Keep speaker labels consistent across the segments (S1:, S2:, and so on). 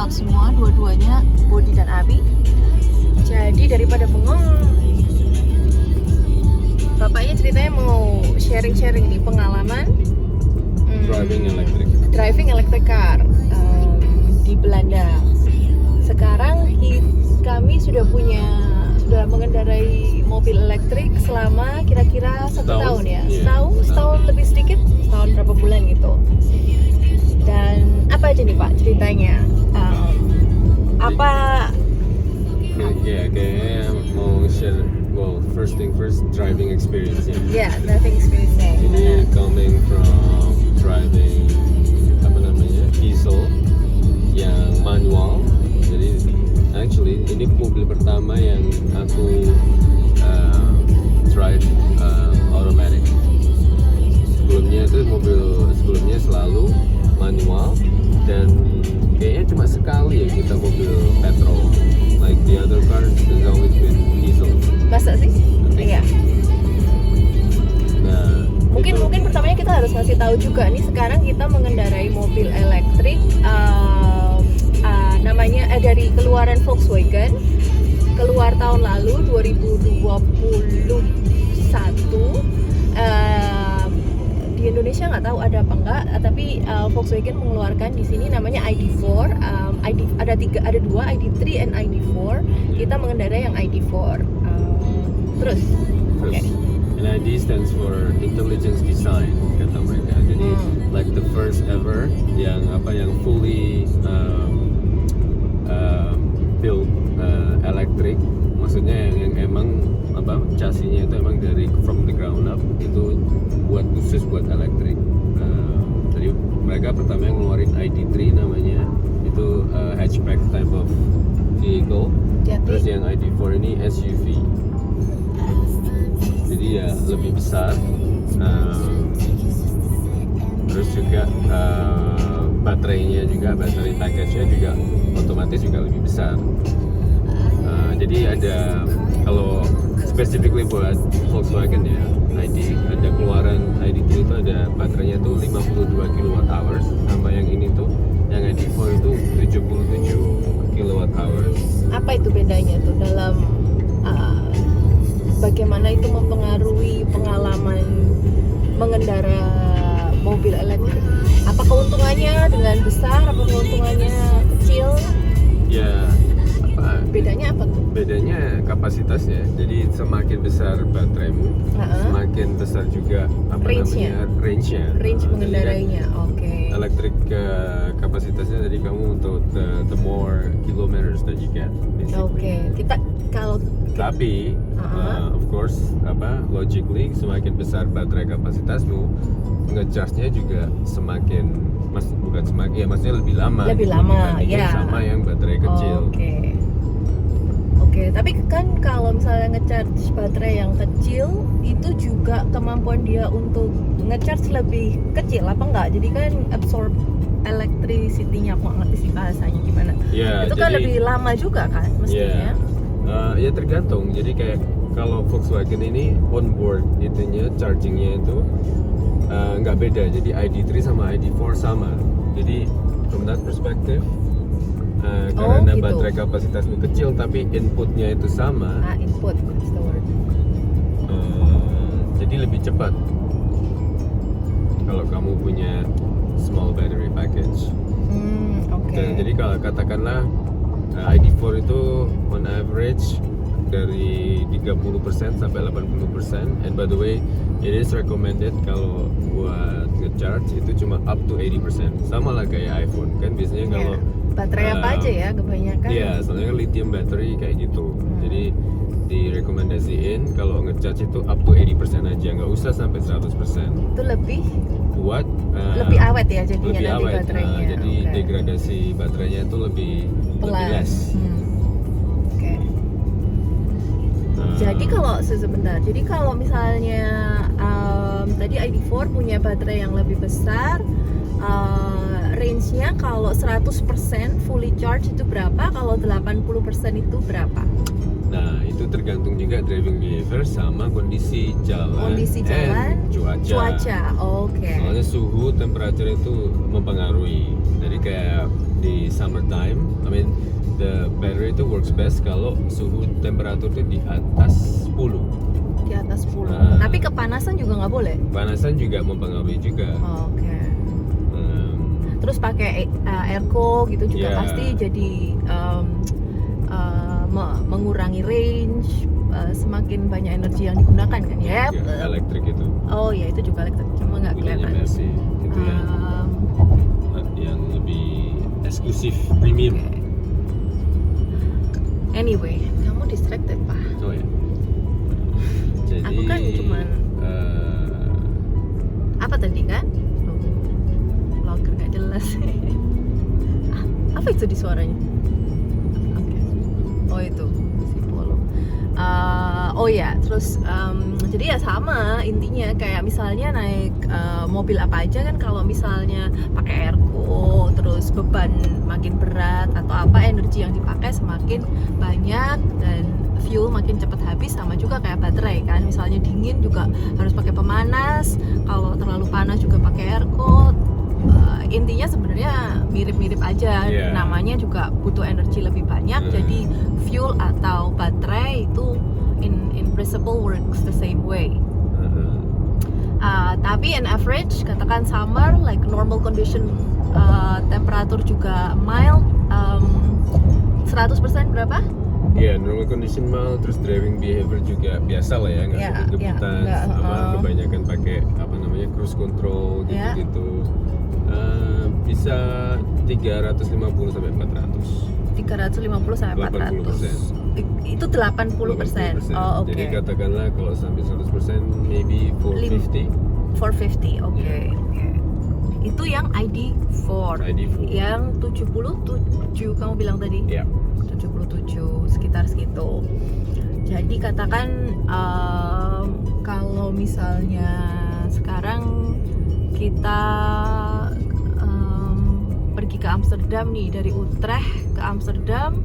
S1: out semua, dua-duanya Bodi dan Abi. Jadi daripada bengong, bapaknya ceritanya mau sharing-sharing nih pengalaman driving electric car di Belanda. Sekarang kami sudah mengendarai mobil elektrik selama kira-kira 1 tahun ya, setahun lebih sedikit, setahun berapa bulan gitu. Dan apa aja nih Pak ceritanya?
S2: Kayaknya mau share. Well, first thing first, driving experience.
S1: Driving experience.
S2: Jadi coming from driving diesel yang manual. Jadi actually ini mobil pertama yang aku drive automatic. Sebelumnya selalu manual, dan kayaknya cuma sekali ya kita mobil petrol. Like the other cars has always been diesel.
S1: Masa sih? Iya.
S2: Nah,
S1: mungkin pertamanya kita harus ngasih tahu juga nih, sekarang kita mengendarai mobil elektrik namanya dari keluaran Volkswagen, keluar tahun lalu 2021. Di Indonesia nggak tahu ada apa enggak, tapi Volkswagen mengeluarkan di sini namanya ID4. Ada dua, ID3 and ID4. Kita mengendarai yang ID4. Terus. Okay.
S2: And ID stands for Intelligence Design, kata mereka. Jadi like the first ever yang fully built electric. Maksudnya yang emang chassis-nya itu emang dari from the ground up, itu khusus buat elektrik. Jadi mereka pertama yang ngeluarin ID3 namanya, itu hatchback type of vehicle. Terus yang ID4 ini SUV. Jadi ya lebih besar. Terus juga baterai package-nya juga otomatis juga lebih besar. Jadi ada, kalau specifically buat Volkswagen ya, ada keluaran ID3 itu ada baterainya tuh 52 kWh, sama yang ini tuh yang ID4 itu 77 kWh.
S1: Apa itu bedanya tuh dalam bagaimana itu mempengaruhi pengalaman mengendara mobil elektrik? Apa keuntungannya dengan besar, apa keuntungannya kecil?
S2: Ya,
S1: bedanya apa tuh?
S2: Bedanya kapasitasnya. Jadi semakin besar bateraimu, semakin besar juga range-nya.
S1: Range mengendarainya. Oke.
S2: Elektrik kapasitasnya, jadi kamu untuk the more kilometers that you get.
S1: Oke. Kita kalau
S2: tapi of course logically semakin besar baterai kapasitasmu, ngecharge-nya juga maksudnya lebih lama
S1: ya,
S2: sama yang baterai kecil.
S1: Oke, tapi kan kalau misalnya ngecharge baterai yang kecil itu juga kemampuan dia untuk ngecharge lebih kecil apa enggak? Jadi kan absorb electricity-nya, aku nggak ngerti sih bahasanya gimana. Itu kan lebih lama juga kan mestinya.
S2: Ya tergantung. Jadi kayak kalau Volkswagen ini onboard chargingnya itu nggak beda. Jadi ID3 sama ID4 sama. Jadi from that perspective, karena
S1: gitu.
S2: baterai kapasitasmu kecil tapi inputnya itu sama.
S1: Input, that's the word.
S2: Jadi lebih cepat kalau kamu punya small battery package. Jadi kalau katakanlah ID4 itu on average dari 30% sampai 80%, and by the way it is recommended kalau buat ngecharge itu cuma up to 80%, sama lah kayak iPhone kan biasanya kalau
S1: baterai apa aja ya kebanyakan.
S2: Iya, soalnya kan lithium battery kayak gitu. Jadi direkomendasiin kalau ngecharge itu up to 80% aja, nggak usah sampai 100%.
S1: Itu lebih
S2: buat
S1: lebih awet ya jadinya
S2: lebih
S1: nanti
S2: awet.
S1: baterainya.
S2: Jadi degradasi baterainya itu lebih less.
S1: Jadi kalau sebentar, jadi kalau misalnya tadi ID4 punya baterai yang lebih besar, range-nya kalau 100% fully charge itu berapa? Kalau 80% itu berapa?
S2: Nah, itu tergantung juga driving behavior sama kondisi jalan cuaca.
S1: Oke.
S2: Soalnya suhu, temperatur itu mempengaruhi. Jadi kayak di summertime. I mean the battery itu works best kalau suhu temperatur itu di atas 10.
S1: Di atas 10.
S2: Nah.
S1: Tapi kepanasan juga nggak boleh.
S2: Panasan juga mempengaruhi juga.
S1: Oke. Terus pakai airco gitu juga
S2: Yeah.
S1: pasti jadi mengurangi range, semakin banyak energi yang digunakan kan ya.
S2: Elektrik itu.
S1: Oh ya itu juga elektrik, cuma nggak
S2: Punyanya
S1: kelihatan.
S2: Mercy itu yang lebih eksklusif premium.
S1: Oke. Anyway, kamu distracted pak.
S2: Oh ya. Jadi
S1: Aku kan cuman apa tadi kan? Vlogger nggak jelas. Apa itu di suaranya? Oke. Oh itu si Polo. Oh ya, terus jadi ya sama intinya kayak misalnya naik mobil apa aja kan kalau misalnya pakai airco terus beban makin berat atau apa energi yang dipakai semakin banyak dan fuel makin cepat habis, sama juga kayak baterai kan, misalnya dingin juga harus pakai pemanas, kalau terlalu panas juga pakai airco. Intinya sebenarnya mirip-mirip aja,
S2: Yeah.
S1: namanya juga butuh energi lebih banyak, jadi fuel atau baterai itu in principle works the same way. Tapi in average katakan summer like normal condition, temperatur juga mild, 100% berapa?
S2: Ya, normal condition mild, terus driving behavior juga biasa lah ya, nggak
S1: Ya,
S2: kebut-kebutan,
S1: ya, nggak,
S2: sama kebanyakan pakai apa namanya cruise control
S1: Ya.
S2: gitu-gitu. Bisa 350 sampai 400.
S1: 350 sampai 400.
S2: 80%.
S1: Itu 80%. Oh, oke.
S2: Jadi katakanlah kalau sampai 100% maybe 450.
S1: 450. Oke. Itu yang ID4.
S2: ID4.
S1: Yang 77 kamu bilang tadi?
S2: Ya.
S1: 77 sekitar segitu. Jadi katakan kalau misalnya sekarang kita pergi ke Amsterdam nih, dari Utrecht ke Amsterdam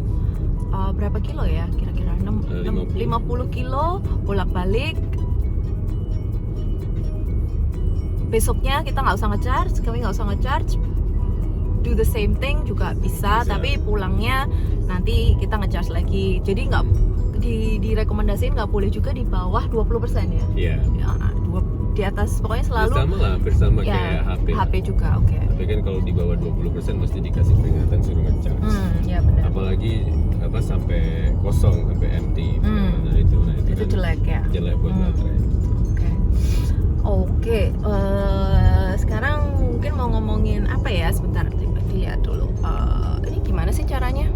S1: berapa kilo ya kira-kira? 50 kilo bolak-balik. Besoknya kita nggak usah nge-charge, do the same thing juga bisa. Tapi pulangnya nanti kita nge-charge lagi. Jadi nggak direkomendasiin nggak boleh juga di bawah 20% ya.
S2: Iya.
S1: Ya, di atas pokoknya selalu
S2: Sama lah, bersama
S1: ya,
S2: kayak HP.
S1: juga oke.
S2: Tapi kan kalau di bawah 20% mesti dikasih peringatan suruh nge-charge.
S1: Ya benar.
S2: Apalagi sampai kosong, sampai empty. Nah itu
S1: Itu
S2: kan
S1: jelek ya.
S2: jelek buat baterai.
S1: Oke. Sekarang mungkin mau ngomongin apa ya, sebentar dilihat dulu. Ini gimana sih caranya?